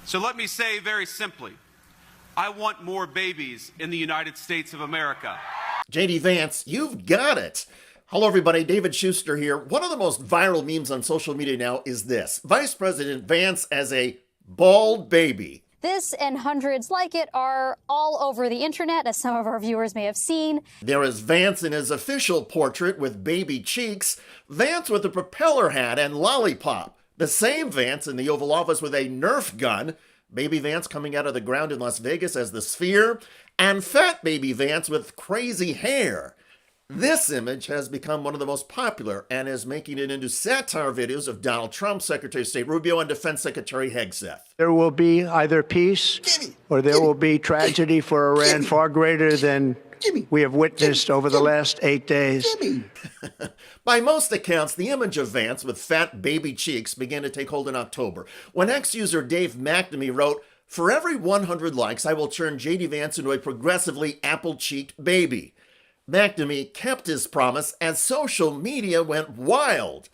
So let me say very simply, I want more babies in the United States of America. JD Vance, you've got it. Hello, everybody. David Shuster here. One of the most viral memes on social media now is this. Vice President Vance as a bald baby. This and hundreds like it are all over the internet, as some of our viewers may have seen. There is Vance in his official portrait with baby cheeks, Vance with a propeller hat and lollipop, the same Vance in the Oval Office with a Nerf gun, baby Vance coming out of the ground in Las Vegas as the Sphere, and fat baby Vance with crazy hair. This image has become one of the most popular and is making it into satire videos of Donald Trump, Secretary of State Rubio, and Defense Secretary Hegseth. There will be either peace or there will be tragedy for Iran far greater than we have witnessed over the last 8 days. By most accounts, the image of Vance with fat baby cheeks began to take hold in October, when ex-user Dave McNamee wrote, "For every 100 likes, I will turn JD Vance into a progressively apple-cheeked baby." McNamee kept his promise as social media went wild.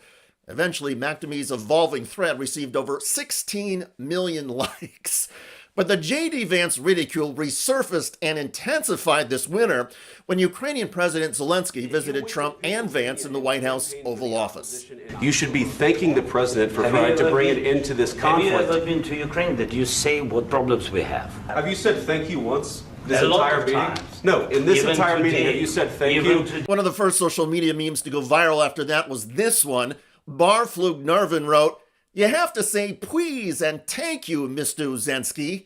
Eventually, McNamee's evolving thread received over 16 million likes. But the JD Vance ridicule resurfaced and intensified this winter when Ukrainian President Zelensky visited Trump and Vance in the White House Oval Office. You should be thanking the president for trying to bring it into this conflict. Have you ever been to Ukraine that you say what problems we have? Have you said thank you once? This A lot entire of meeting? times. No, in this Even entire meeting, today, have you said thank you? One of the first social media memes to go viral after that was this one. Barflug Narvin wrote, "You have to say please and thank you, Mr. Zelensky."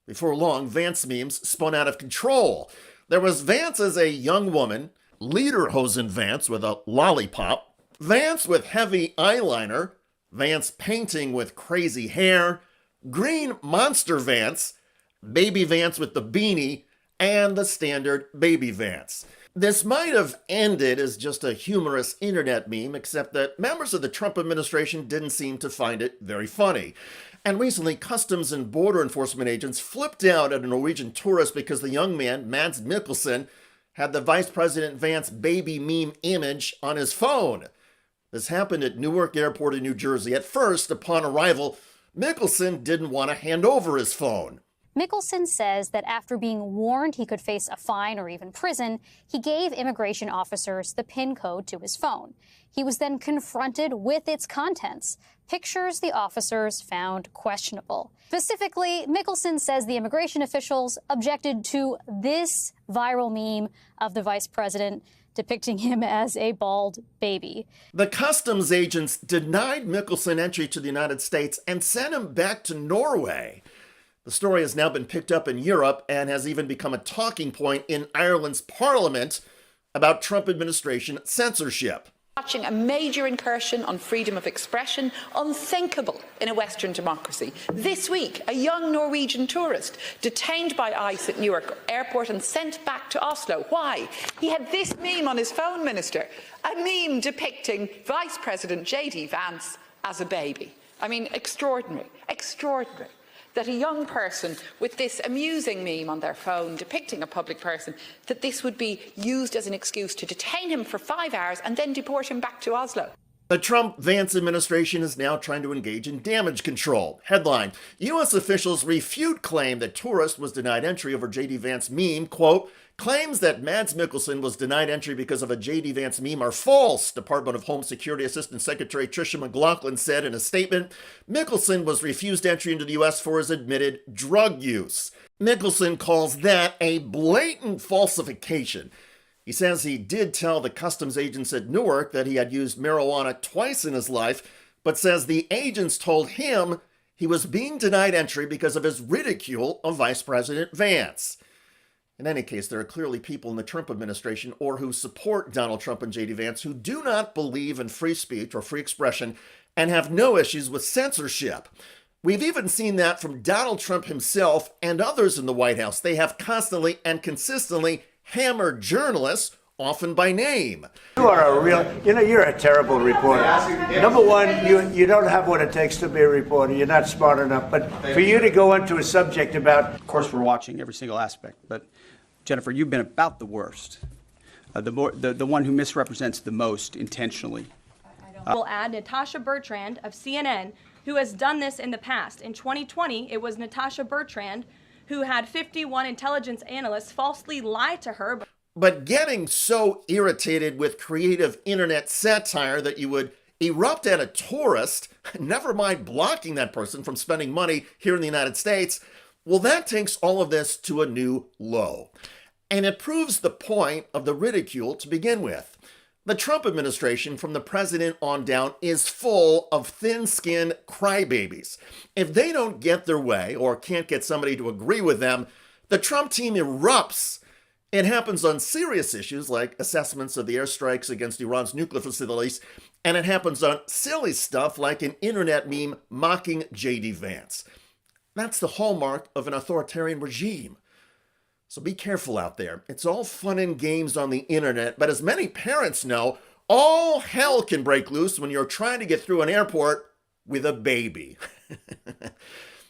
Before long, Vance memes spun out of control. There was Vance as a young woman, Lederhosen Vance with a lollipop, Vance with heavy eyeliner, Vance painting with crazy hair, Green Monster Vance, Baby Vance with the beanie, and the standard Baby Vance. This might have ended as just a humorous internet meme, except that members of the Trump administration didn't seem to find it very funny. And recently, Customs and Border Enforcement agents flipped out at a Norwegian tourist because the young man, Mads Mikkelsen, had the Vice President Vance baby meme image on his phone. This happened at Newark Airport in New Jersey. At first, upon arrival, Mikkelsen didn't want to hand over his phone. Mikkelsen says that after being warned he could face a fine or even prison, he gave immigration officers the PIN code to his phone. He was then confronted with its contents, pictures the officers found questionable. Specifically, Mikkelsen says the immigration officials objected to this viral meme of the vice president depicting him as a bald baby. The customs agents denied Mikkelsen entry to the United States and sent him back to Norway. The story has now been picked up in Europe and has even become a talking point in Ireland's parliament about Trump administration censorship. Watching a major incursion on freedom of expression, unthinkable in a Western democracy. This week, a young Norwegian tourist detained by ICE at Newark Airport and sent back to Oslo. Why? He had this meme on his phone, Minister. A meme depicting Vice President JD Vance as a baby. I mean, extraordinary, extraordinary. That a young person with this amusing meme on their phone depicting a public person, that this would be used as an excuse to detain him for 5 hours and then deport him back to Oslo. The Trump-Vance administration is now trying to engage in damage control. Headline, U.S. officials refute claim that tourist was denied entry over JD Vance meme. Quote, claims that Mads Mikkelsen was denied entry because of a JD Vance meme are false, Department of Home Security Assistant Secretary Tricia McLaughlin said in a statement. Mikkelsen was refused entry into the U.S. for his admitted drug use. Mikkelsen calls that a blatant falsification. He says he did tell the customs agents at Newark that he had used marijuana twice in his life, but says the agents told him he was being denied entry because of his ridicule of Vice President Vance. In any case, there are clearly people in the Trump administration or who support Donald Trump and JD Vance who do not believe in free speech or free expression and have no issues with censorship. We've even seen that from Donald Trump himself and others in the White House. They have constantly and consistently hammered journalists, often by name. You are a real, you're a terrible reporter. Number one, you don't have what it takes to be a reporter. You're not smart enough. But for you to go into a subject about... Of course, we're watching every single aspect. But, Jennifer, you've been about the worst. The one who misrepresents the most intentionally. We'll add Natasha Bertrand of CNN, who has done this in the past. In 2020, it was Natasha Bertrand, who had 51 intelligence analysts falsely lie to her. But getting so irritated with creative internet satire that you would erupt at a tourist, never mind blocking that person from spending money here in the United States, well, that takes all of this to a new low. And it proves the point of the ridicule to begin with. The Trump administration, from the president on down, is full of thin-skinned crybabies. If they don't get their way or can't get somebody to agree with them, the Trump team erupts. It happens on serious issues like assessments of the airstrikes against Iran's nuclear facilities, and it happens on silly stuff like an internet meme mocking JD Vance. That's the hallmark of an authoritarian regime. So be careful out there. It's all fun and games on the internet, but as many parents know, all hell can break loose when you're trying to get through an airport with a baby.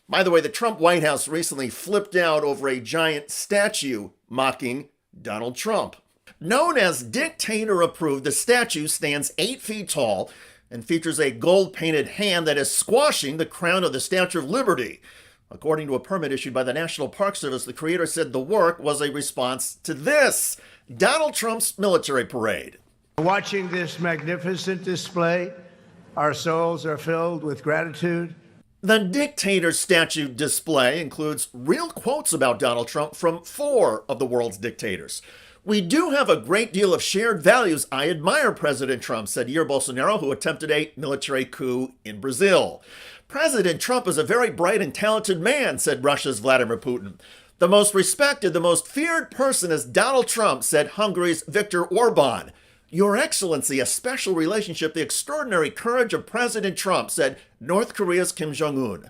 By the way, the Trump White House recently flipped out over a giant statue mocking Donald Trump. Known as Dictator approved, the statue stands 8 feet tall and features a gold-painted hand that is squashing the crown of the Statue of Liberty. According to a permit issued by the National Park Service, the creator said the work was a response to this, Donald Trump's military parade. Watching this magnificent display, our souls are filled with gratitude. The Dictator statue display includes real quotes about Donald Trump from 4 of the world's dictators. "We do have a great deal of shared values. I admire President Trump," said Jair Bolsonaro, who attempted a military coup in Brazil. "President Trump is a very bright and talented man," said Russia's Vladimir Putin. "The most respected, the most feared person is Donald Trump," said Hungary's Viktor Orban. "Your Excellency, a special relationship, the extraordinary courage of President Trump," said North Korea's Kim Jong-un.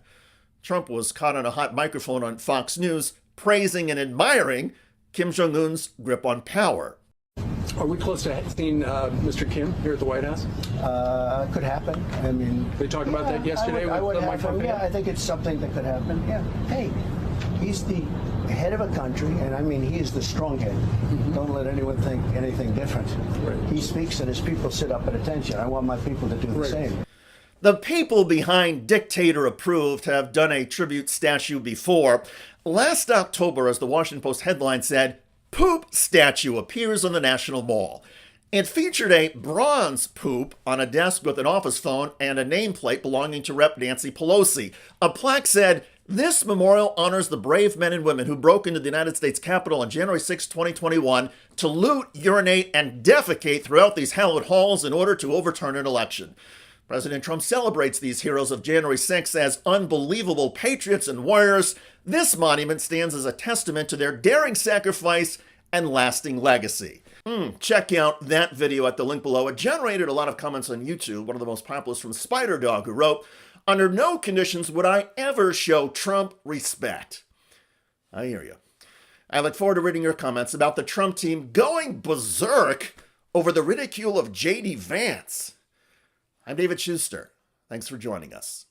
Trump was caught on a hot microphone on Fox News, praising and admiring Kim Jong-un's grip on power. Are we close to seeing Mr. Kim here at the White House? Could happen. I mean, They talked about that yesterday with Mike Pompeo? I think it's something that could happen. Yeah. Hey, he's the head of a country, and I mean, he is the strong head. Don't let anyone think anything different. Right. He speaks and his people sit up at attention. I want my people to do the same. The people behind Dictator Approved have done a tribute statue before. Last October, as the Washington Post headline said, "Poop statue appears on the National Mall." It featured a bronze poop on a desk with an office phone and a nameplate belonging to Rep. Nancy Pelosi. A plaque said, "This memorial honors the brave men and women who broke into the United States Capitol on January 6, 2021 to loot, urinate, and defecate throughout these hallowed halls in order to overturn an election." President Trump celebrates these heroes of January 6 as unbelievable patriots and warriors. This monument stands as a testament to their daring sacrifice and lasting legacy. Check out that video at the link below. It generated a lot of comments on YouTube, one of the most popular from Spider Dog, who wrote, "Under no conditions would I ever show Trump respect." I hear you. I look forward to reading your comments about the Trump team going berserk over the ridicule of JD Vance. I'm David Shuster. Thanks for joining us.